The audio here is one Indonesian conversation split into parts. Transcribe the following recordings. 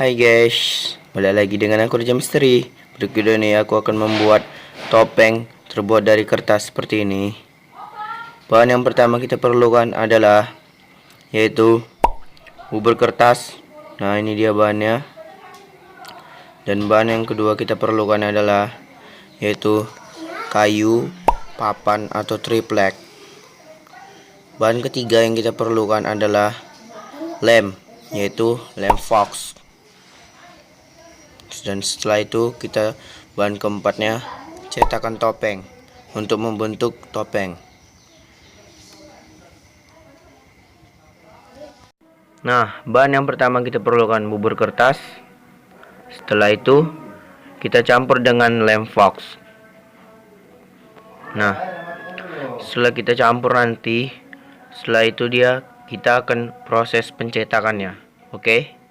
Hai guys, balik lagi dengan aku Raja Misteri. Pada video ini aku akan membuat topeng terbuat dari kertas seperti ini. Bahan yang pertama kita perlukan adalah yaitu bubur kertas. Nah, ini dia bahannya. Dan bahan yang kedua kita perlukan adalah yaitu kayu, papan atau triplek. Bahan ketiga yang kita perlukan adalah lem, yaitu lem fox. Dan setelah itu kita bahan keempatnya cetakan topeng untuk membentuk topeng. Nah, bahan yang pertama kita perlukan bubur kertas. Setelah itu kita campur dengan lem fox. Nah, setelah kita campur nanti, setelah itu kita akan proses pencetakannya. Oke?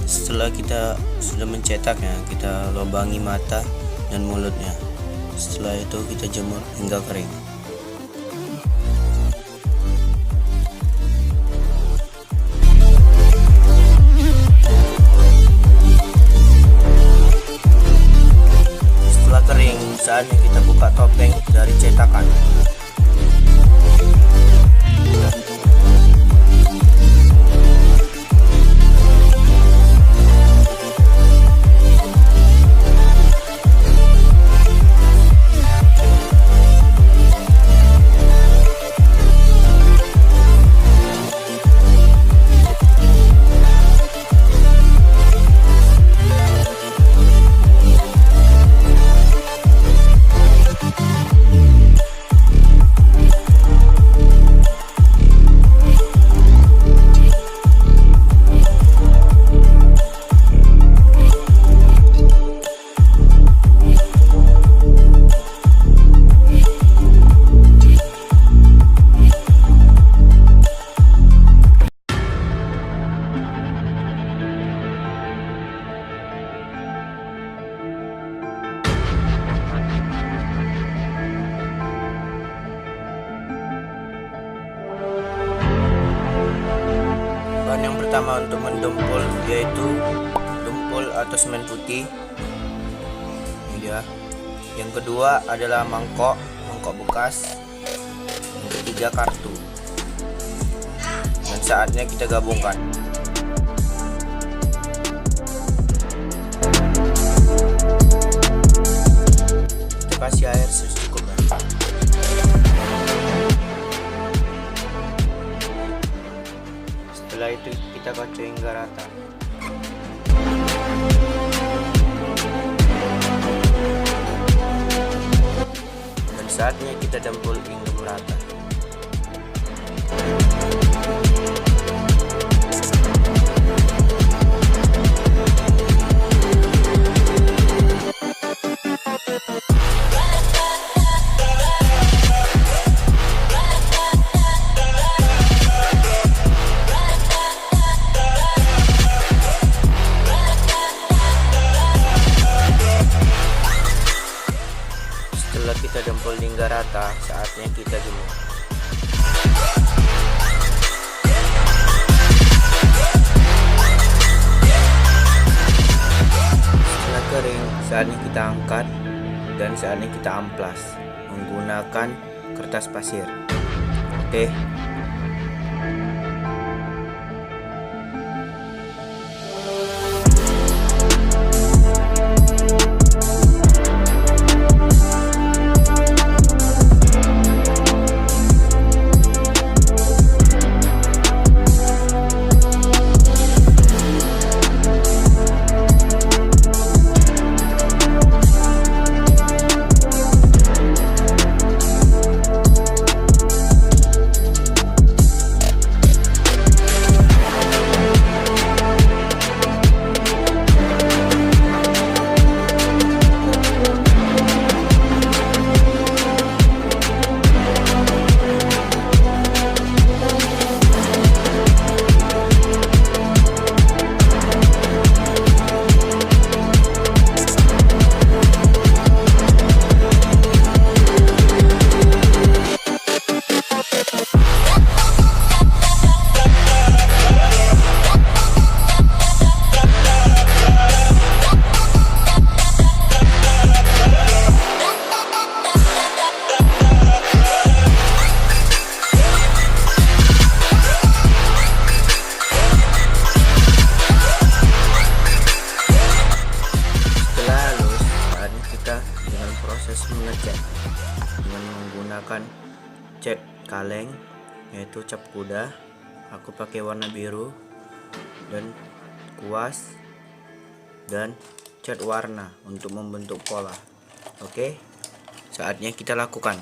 Setelah kita sudah mencetaknya, kita lubangi mata dan mulutnya. Setelah itu kita jemur hingga kering. Setelah kering, saatnya kita buka topeng dari cetakan. Bahan yang pertama untuk mendempul yaitu dempul atau semen putih. ya. Yang kedua adalah mangkok bekas. Yang ketiga kartu. Dan saatnya kita gabungkan. Kita kasih air secukupnya. Setelah itu kita kocok hingga rata. Dan saatnya kita dempul hingga merata. Setelah kita dempul hingga rata, saatnya kita jemur. Setelah kering, saatnya kita angkat dan saatnya kita amplas menggunakan kertas pasir. Oke. Mengecat dengan menggunakan cat kaleng, yaitu cap kuda. Aku pakai warna biru dan kuas dan cat warna untuk membentuk pola. Oke, saatnya kita lakukan.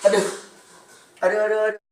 Aduh, aduh, aduh, aduh.